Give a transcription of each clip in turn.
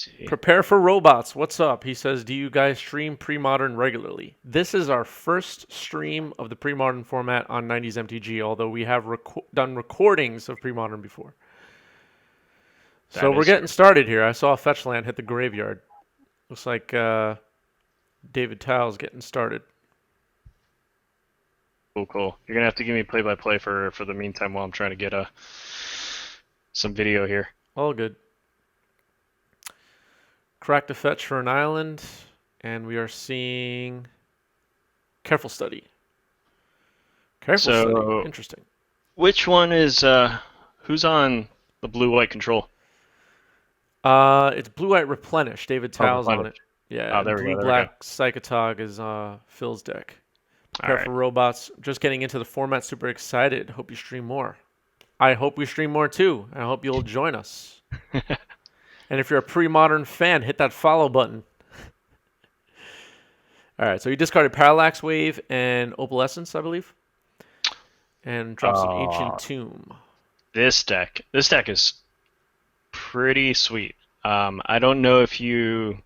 see. Prepare for Robots. What's up? He says, do you guys stream Premodern regularly? This is our first stream of the Premodern format on 90s MTG, although we have done recordings of Premodern before. So That we're is getting great. started here. I saw Fetchland hit the graveyard. Looks like David Tao's getting started. Cool, cool. You're gonna have to give me play-by-play for the meantime while I'm trying to get some video here. All good. Cracked a fetch for an island, and we are seeing Careful Study. Careful Study. So, Interesting. which one is who's on the blue-white control? It's blue-white Replenish. David Oh, Tao's on Replenish. it. Yeah, Oh, and there we go. There we go. blue-black Psychatog is Phil's deck. All Prepare right. for Robots. Just getting into the format. Super excited. Hope you stream more. I hope we stream more too. I hope you'll join us. And if you're a Premodern fan, hit that follow button. All right, so he discarded Parallax Wave and Opalescence, I believe, and drops an Ancient Tomb. This deck is pretty sweet. I don't know if you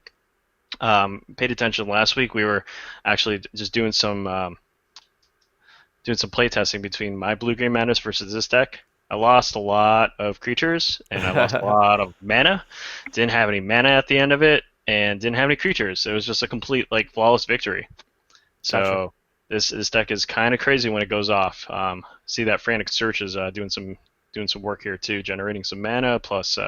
paid attention last week. We were actually just doing some play testing between my blue green madness versus this deck. I lost a lot of creatures and I lost a lot of mana. Didn't have any mana at the end of it and didn't have any creatures. It was just a complete like flawless victory. So Gotcha. this deck is kind of crazy when it goes off. See that Frantic Search is doing some work here too, generating some mana plus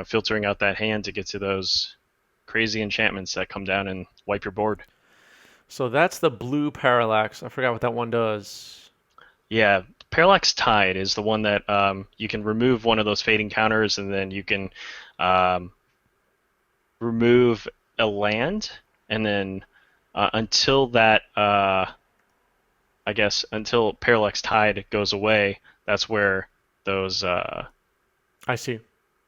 filtering out that hand to get to those crazy enchantments that come down and wipe your board. So that's the blue Parallax. I forgot what that one does. Yeah, Parallax Tide is the one that you can remove one of those fading counters, and then you can remove a land, and then until that, I guess, until Parallax Tide goes away, that's where those I see.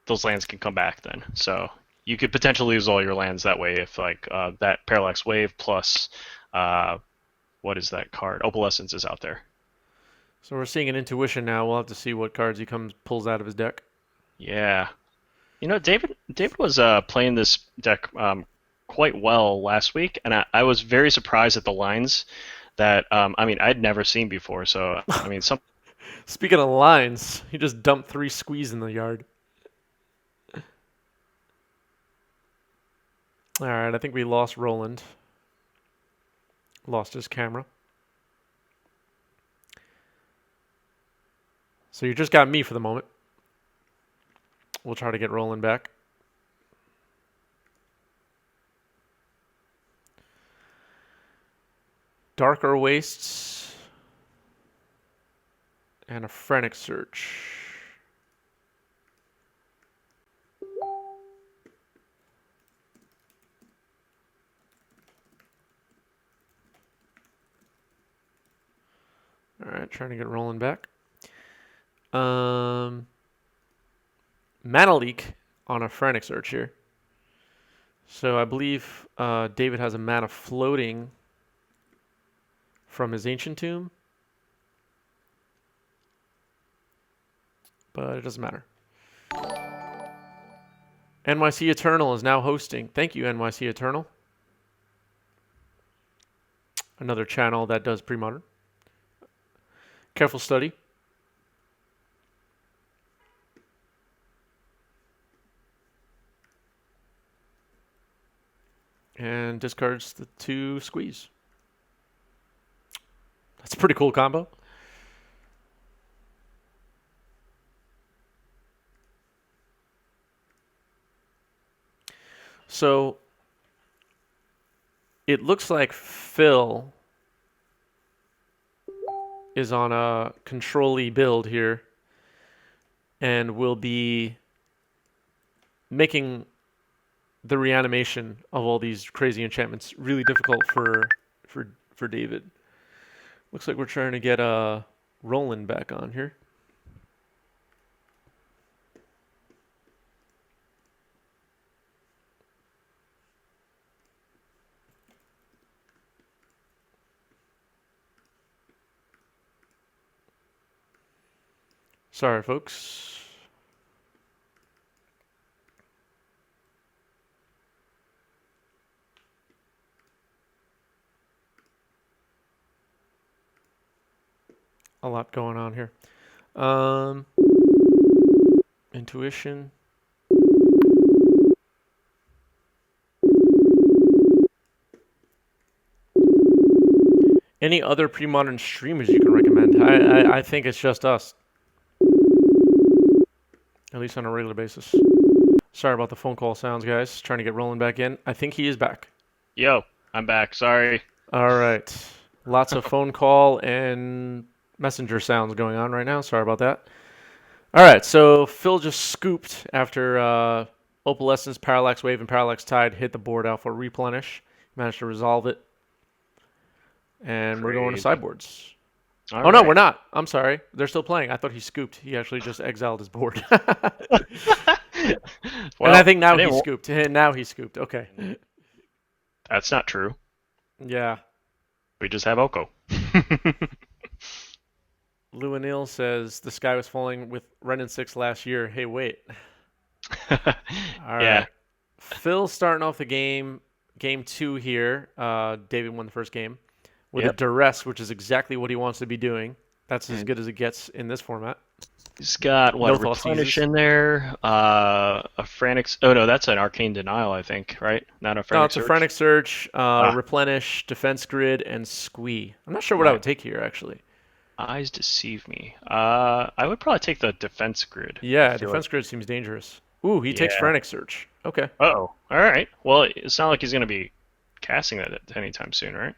those lands can come back then. So you could potentially lose all your lands that way if like that Parallax Wave plus what is that card? Opalescence is out there. So we're seeing an Intuition now. We'll have to see what cards he pulls out of his deck. Yeah. David was playing this deck quite well last week, and I was very surprised at the lines that I'd never seen before. So some Speaking of lines, he just dumped 3 squeeze in the yard. All right, I think we lost Roland. Lost his camera. So you just got me for the moment. We'll try to get Roland back. Darker Wastes and a Frantic Search. All right, trying to get Roland back. Mana Leak on a Frantic Search here. So I believe David has a mana floating from his Ancient Tomb. But it doesn't matter. NYC Eternal is now hosting. Thank you, NYC Eternal. Another channel that does Premodern. Careful Study. And discards the 2 squeeze. That's a pretty cool combo. So it looks like Phil is on a control-y build here and will be making the reanimation of all these crazy enchantments really difficult for David. Looks like we're trying to get Roland back on here. Sorry, folks. a lot going on here. Intuition. Any other pre-modern streamers you can recommend? I think it's just us, at least on a regular basis. Sorry about the phone call sounds, guys. Trying to get Roland back in. I think he is back. Yo, I'm back. Sorry. All right. Lots of phone call and messenger sounds going on right now. Sorry about that. All right. So Phil just scooped after Opalescence, Parallax Wave, and Parallax Tide hit the board out for Replenish. Managed to resolve it. And we're going to Crazy. sideboards. All Oh, no, right. we're not. I'm sorry. They're still playing. I thought he scooped. He actually just exiled his board. Well, and I think now I he didn't. scooped. Now he scooped. Okay. That's not true. Yeah. We just have Oko. Luanil says the sky was falling with Ren and 6 last year. Hey, wait. All Yeah. right. Phil starting off the game 2 here. David won the first game with a Yep. duress, which is exactly what he wants to be doing. That's as good as it gets in this format. He's got what, No a thought Replenish seizes. in there, a Frantic. Oh no, that's an Arcane Denial, I think, right? Not a No, Frantic it's a Surge. Frantic Search, Ah, Replenish, Defense Grid, and Squee. I'm not sure what I my would take here, actually. eyes deceive me. I would probably take the Defense Grid. I Yeah, feel like, Defense Grid seems dangerous. Ooh, he takes yeah. Frantic Search. Okay. Oh, all right. Well, it's not like he's gonna be casting that anytime soon, right?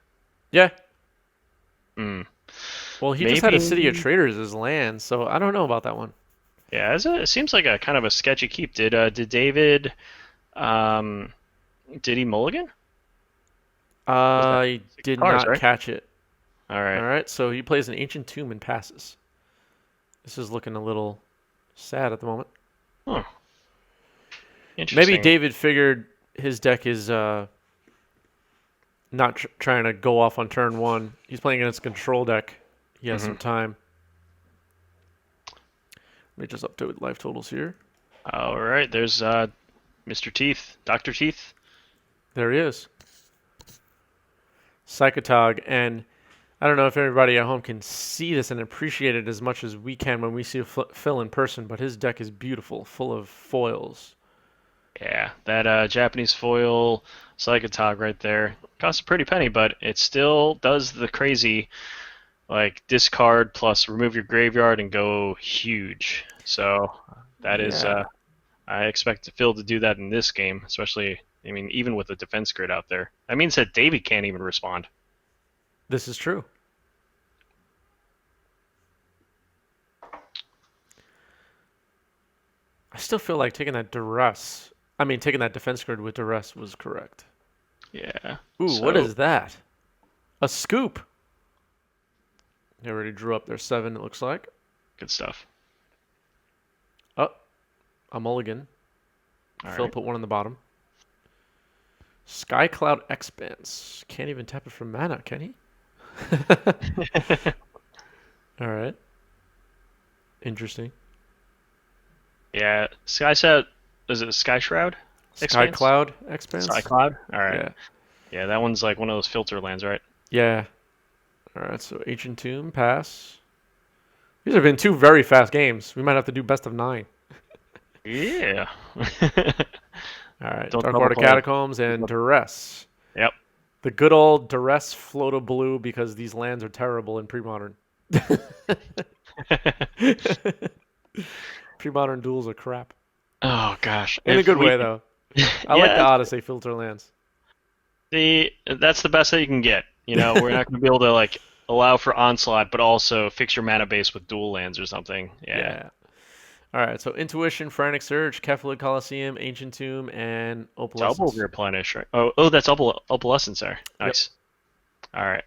Yeah. Hmm. Well, he just had a City of Maybe. Traders as land, so I don't know about that one. Yeah, it seems like a kind of a sketchy keep. Did David um did he mulligan? Was that I did cards, not right? catch it. All All right. right, so he plays an Ancient Tomb and passes. This is looking a little sad at the moment. Huh. Maybe Interesting. David figured his deck is not trying to go off on turn 1. He's playing against a control deck. He has some Hmm. time. Let me just update life totals here. All right. There's Mr. Teeth, Dr. Teeth. There he is. Psychatog, and I don't know if everybody at home can see this and appreciate it as much as we can when we see Phil in person, but his deck is beautiful, full of foils. Yeah, that Japanese foil Psychotog right there costs a pretty penny, but it still does the crazy like discard plus remove your graveyard and go huge. So that is Yeah, I expect Phil to do that in this game, especially I mean even with the defense grid out there. That means that Davey can't even respond. this is true. I still feel like taking that taking that defense grid with duress was correct. Yeah. Ooh, what So is that? A scoop. They already drew up their 7, it looks like. good stuff. Oh, a mulligan. All Phil right. put one on the bottom. Sky Cloud Expanse. Can't even tap it for mana, can he? All right. Interesting. Yeah. Sky set is it Sky Shroud? Sky Expanse? Cloud Expanse? Sky Cloud? Alright. Yeah. Yeah, that one's like one of those filter lands, right? Yeah. All right, so Ancient Tomb, pass. These have been 2 very fast games. We might have to do best of 9. Yeah. All right, Don't Dark double Water play. Catacombs and Duress. Yep. The good old Duress Float Blue because these lands are terrible in Premodern. Premodern duels are crap. Oh gosh. In a If good we way, though. I like the yeah, Odyssey filter lands. that's the best that you can get. You know, we're not gonna be able to like allow for onslaught, but also fix your mana base with dual lands or something. Yeah. Yeah. All right, so Intuition, Frantic Surge, Cephalid Coliseum, Ancient Tomb, and Double Opalescence. replenish, right? That's opalescence there. Yep. Nice. Alright.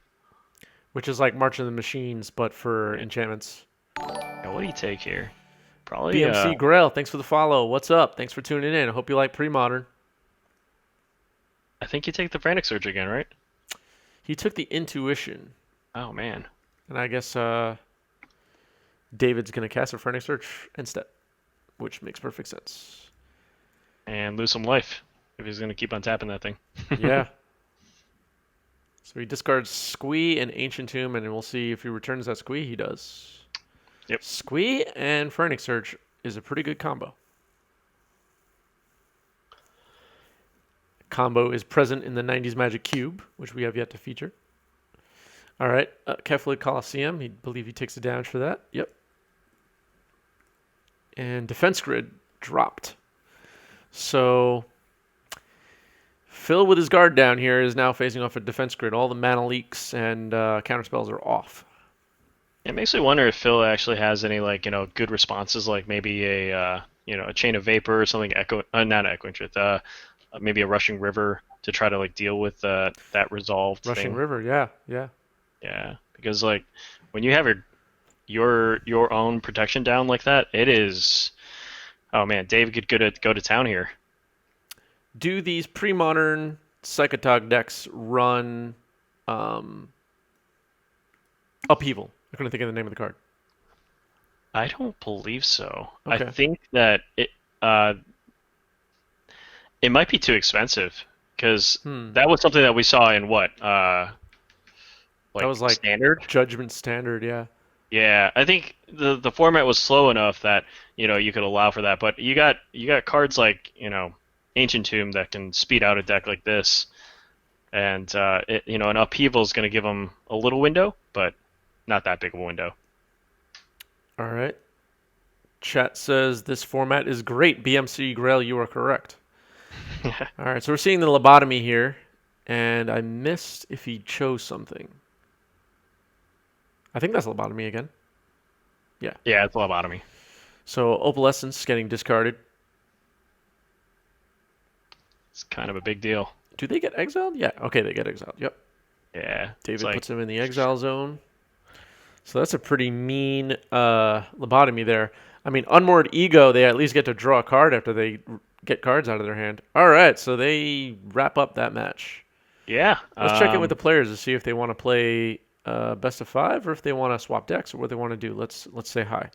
Which is like March of the Machines, but for Yeah. enchantments. Now, what do you take here? Probably BMC Grail, thanks for the follow. What's up? Thanks for tuning in. I hope you like Premodern. I think you take the Frantic Surge again, right? He took the Intuition, Oh man. and I guess David's going to cast a Frantic Search instead, which makes perfect sense. And lose some life if he's gonna keep on tapping that thing. Yeah. So he discards Squee and Ancient Tomb, and we'll see if he returns that Squee. He does. Yep. Squee and Phoenix Surge is a pretty good combo. Combo is present in the 90s Magic Cube, which we have yet to feature. All right, Kefla Coliseum. I believe he takes the damage for that. Yep. And Defense Grid dropped. So Phil, with his guard down here, is now facing off a Defense Grid. All the mana leaks and counterspells are off. It makes me wonder if Phil actually has any good responses, like maybe a Chain of Vapor or something. Not Echoing Truth. Maybe a Rushing River to try to deal with that resolved Rushing thing. River, yeah. Yeah, because when you have your own protection down like that, it is. Oh man, Dave could go to town here. Do these pre-modern Psychatog decks run Upheaval? I couldn't think of the name of the card. I don't believe so. Okay. I think that it might be too expensive because that was something that we saw in what that was like Standard? Judgment Standard, yeah. Yeah, I think the format was slow enough that you could allow for that, but you got cards like Ancient Tomb that can speed out a deck like this, and an Upheaval is going to give them a little window, but not that big of a window. All right. Chat says this format is great. BMC Grail, you are correct. All right, so we're seeing the lobotomy here, and I missed if he chose something. I think that's lobotomy again. Yeah. Yeah, it's lobotomy. So Opalescence getting discarded. It's kind of a big deal. Do they get exiled? Yeah. Okay, they get exiled. Yep. Yeah. David puts them in the exile zone. So that's a pretty mean lobotomy there. I mean, Unmoored Ego, they at least get to draw a card after they get cards out of their hand. All right, so they wrap up that match. Yeah. Let's check in with the players to see if they want to play best of 5 or if they want to swap decks or what they want to do. Let's say hi.